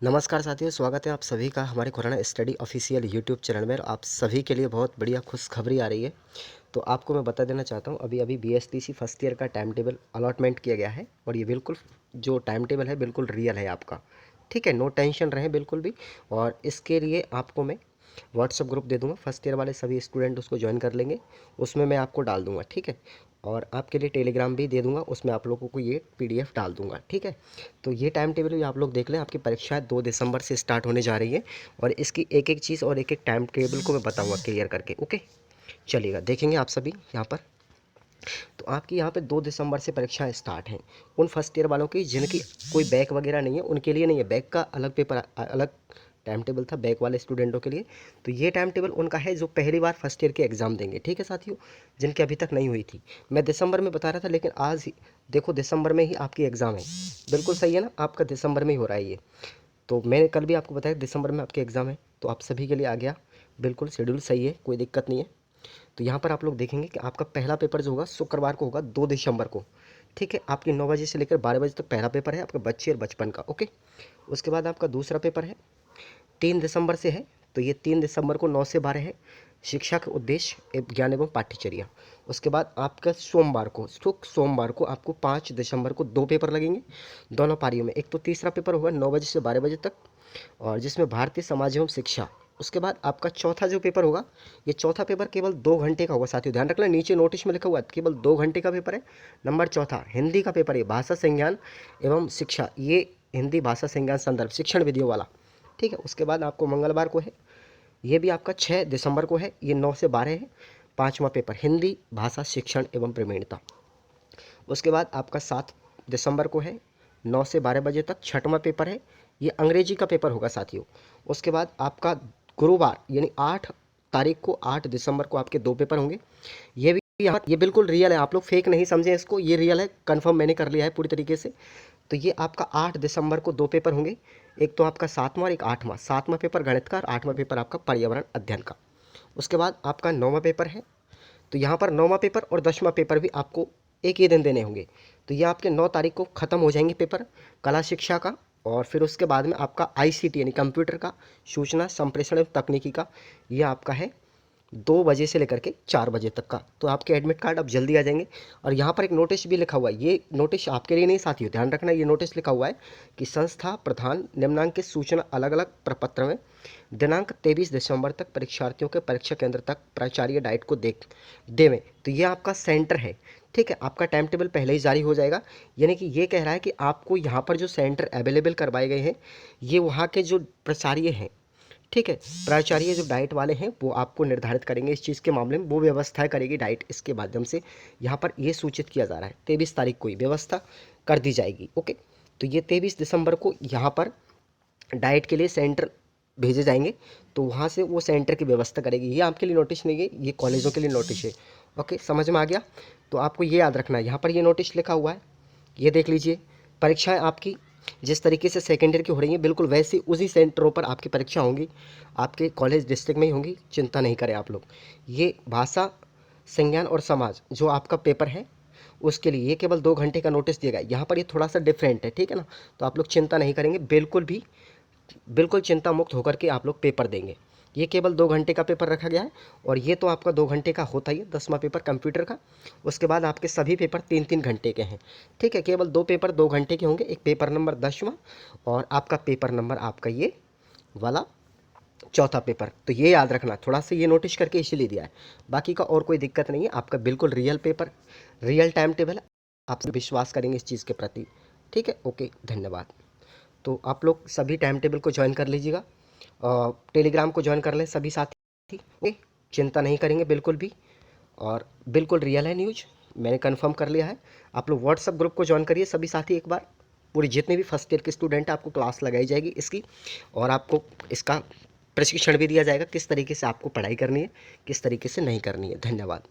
नमस्कार साथियों, स्वागत है आप सभी का हमारे Khurana study official YouTube channel में। और आप सभी के लिए बहुत बढ़िया खुशखबरी आ रही है। तो आपको मैं बता देना चाहता हूँ, अभी अभी बीएसटीसी फर्स्ट ईयर का टाइम टेबल अलॉटमेंट किया गया है। और ये बिल्कुल जो टाइम टेबल है बिल्कुल रियल है आपका। ठीक है, नो टेंशन रहे बिल्कुल भी। और इसके लिए आपको मैं व्हाट्सअप ग्रुप दे दूँगा, फर्स्ट ईयर वाले सभी स्टूडेंट उसको ज्वाइन कर लेंगे। उसमें मैं आपको डाल दूँगा, ठीक है। और आपके लिए टेलीग्राम भी दे दूँगा, उसमें आप लोगों को ये पीडीएफ डाल दूँगा, ठीक है। तो ये टाइम टेबल भी आप लोग देख लें। आपकी परीक्षाएँ 2 दिसंबर से स्टार्ट होने जा रही है। और इसकी एक-एक चीज़ और एक-एक टाइम टेबल को मैं बताऊँगा क्लियर करके, ओके। चलिएगा, देखेंगे आप सभी यहाँ पर। तो आपकी यहाँ पे 2 दिसंबर से परीक्षाएँ स्टार्ट हैं। उन फर्स्ट ईयर वालों की जिनकी कोई बैक वगैरह नहीं है, उनके लिए नहीं है। बैक का अलग पेपर अलग टाइम टेबल था बैक वाले स्टूडेंटों के लिए। तो ये टाइम टेबल उनका है जो पहली बार फर्स्ट ईयर के एग्ज़ाम देंगे, ठीक है साथियों, जिनकी अभी तक नहीं हुई थी। मैं दिसंबर में बता रहा था, लेकिन आज देखो दिसंबर में ही आपकी एग्ज़ाम है। बिल्कुल सही है ना, आपका दिसंबर में ही हो रहा है ये। तो मैंने कल भी आपको बताया दिसंबर में आपके एग्ज़ाम है, तो आप सभी के लिए आ गया। बिल्कुल शेड्यूल सही है, कोई दिक्कत नहीं है। तो यहाँ पर आप लोग देखेंगे कि आपका पहला पेपर जो होगा शुक्रवार को होगा, 2 दिसंबर को, ठीक है। आपकी 9 बजे से लेकर 12 बजे तक पहला पेपर है आपके बच्चे और बचपन का, ओके। उसके बाद आपका दूसरा पेपर है 3 दिसंबर से है। तो ये 3 दिसंबर को 9 से 12 है, शिक्षा के उद्देश्य ज्ञान एवं पाठ्यचर्या। उसके बाद आपका सोमवार को आपको 5 दिसंबर को 2 पेपर लगेंगे दोनों पारियों में। एक तो तीसरा पेपर होगा 9 बजे से 12 बजे तक, और जिसमें भारतीय समाज एवं शिक्षा। उसके बाद आपका चौथा जो पेपर होगा, ये चौथा पेपर केवल 2 घंटे का होगा साथियों, ध्यान रखना। नीचे नोटिस में लिखा हुआ है केवल 2 घंटे का पेपर है। नंबर चौथा हिंदी का पेपर है, भाषा संज्ञान एवं शिक्षा, ये हिंदी भाषा संज्ञान संदर्भ शिक्षण विधियों वाला, ठीक है। उसके बाद आपको मंगलवार को है, ये भी आपका 6 दिसंबर को है, ये 9 से 12 है, पाँचवा पेपर हिंदी भाषा शिक्षण एवं प्रवीणता। उसके बाद आपका 7 दिसंबर को है, 9 से 12 बजे तक छठवां पेपर है, ये अंग्रेजी का पेपर होगा साथियों। उसके बाद आपका गुरुवार यानी 8 तारीख को, 8 दिसंबर को आपके 2 पेपर होंगे। ये भी यहाँ ये बिल्कुल रियल है, आप लोग फेक नहीं समझें इसको, ये रियल है, कंफर्म मैंने कर लिया है पूरी तरीके से। तो ये आपका 8 दिसंबर को 2 पेपर होंगे, एक तो आपका 7वां और एक 8वां। 7वां पेपर गणित का और 8वां पेपर आपका पर्यावरण अध्ययन का। उसके बाद आपका 9वां पेपर है। तो यहाँ पर 9वां पेपर और 10वां पेपर भी आपको एक ही दिन देने होंगे। तो ये आपके 9 तारीख को ख़त्म हो जाएंगे पेपर कला शिक्षा का। और फिर उसके बाद में आपका आईसीटी यानी कंप्यूटर का, सूचना संप्रेषण एवं तकनीकी का, ये आपका है 2 बजे से लेकर के 4 बजे तक का। तो आपके एडमिट कार्ड अब जल्दी आ जाएंगे। और यहाँ पर एक नोटिस भी लिखा हुआ है, ये नोटिस आपके लिए नहीं साथियों, ध्यान रखना। ये नोटिस लिखा हुआ है कि संस्था प्रधान निम्नांक की सूचना अलग अलग प्रपत्र में दिनांक 23 दिसंबर तक परीक्षार्थियों के परीक्षा केंद्र तक प्राचार्य डाइट को देवें। तो ये आपका सेंटर है, ठीक है। आपका टाइम टेबल पहले ही जारी हो जाएगा। यानी कि ये कह रहा है कि आपको यहाँ पर जो सेंटर अवेलेबल करवाए गए हैं, ये वहाँ के जो प्राचार्य हैं, ठीक है, प्राचार्य जो डाइट वाले हैं वो आपको निर्धारित करेंगे इस चीज़ के मामले में, वो व्यवस्थाएं करेगी डाइट। इसके माध्यम से यहाँ पर ये सूचित किया जा रहा है 23 तारीख को ही व्यवस्था कर दी जाएगी, ओके। तो ये 23 दिसंबर को यहाँ पर डाइट के लिए सेंटर भेजे जाएंगे। तो वहाँ से वो सेंटर की व्यवस्था करेगी। ये आपके लिए नोटिस नहीं है, ये कॉलेजों के लिए नोटिस है, ओके, समझ में आ गया। तो आपको ये याद रखना है, यहाँ पर ये नोटिस लिखा हुआ है, ये देख लीजिए। परीक्षाएं आपकी जिस तरीके से सेकेंड ईयर की हो रही हैं, बिल्कुल वैसी उसी सेंटरों पर आपकी परीक्षा होंगी, आपके कॉलेज डिस्ट्रिक्ट में ही होंगी, चिंता नहीं करें आप लोग। ये भाषा संज्ञान और समाज जो आपका पेपर है, उसके लिए ये केवल 2 घंटे का नोटिस दिया गया। यहाँ पर ये थोड़ा सा डिफरेंट है, ठीक है ना। तो आप लोग चिंता नहीं करेंगे, बिल्कुल भी बिल्कुल चिंता मुक्त होकर के आप लोग पेपर देंगे। ये केवल 2 घंटे का पेपर रखा गया है। और ये तो आपका 2 घंटे का होता ही है, 10वां पेपर कंप्यूटर का। उसके बाद आपके सभी पेपर 3-3 घंटे के हैं, ठीक है। केवल 2 पेपर 2 घंटे के होंगे, एक पेपर नंबर 10वां और आपका पेपर नंबर आपका ये वाला चौथा पेपर। तो ये याद रखना, थोड़ा सा ये नोटिस करके इसीलिए दिया है, बाकी का और कोई दिक्कत नहीं है। आपका बिल्कुल real paper, real time table है, आप विश्वास करेंगे इस चीज़ के प्रति, ठीक है, ओके, धन्यवाद। तो आप लोग सभी टाइम टेबल को ज्वाइन कर लीजिएगा, टेलीग्राम को ज्वाइन कर लें सभी साथी, ओके। चिंता नहीं करेंगे बिल्कुल भी, और बिल्कुल रियल है न्यूज, मैंने कंफर्म कर लिया है। आप लोग व्हाट्सअप ग्रुप को ज्वाइन करिए सभी साथी एक बार। पूरी जितने भी फर्स्ट ईयर के स्टूडेंट हैं, आपको क्लास लगाई जाएगी इसकी, और आपको इसका प्रशिक्षण भी दिया जाएगा किस तरीके से आपको पढ़ाई करनी है, किस तरीके से नहीं करनी है। धन्यवाद।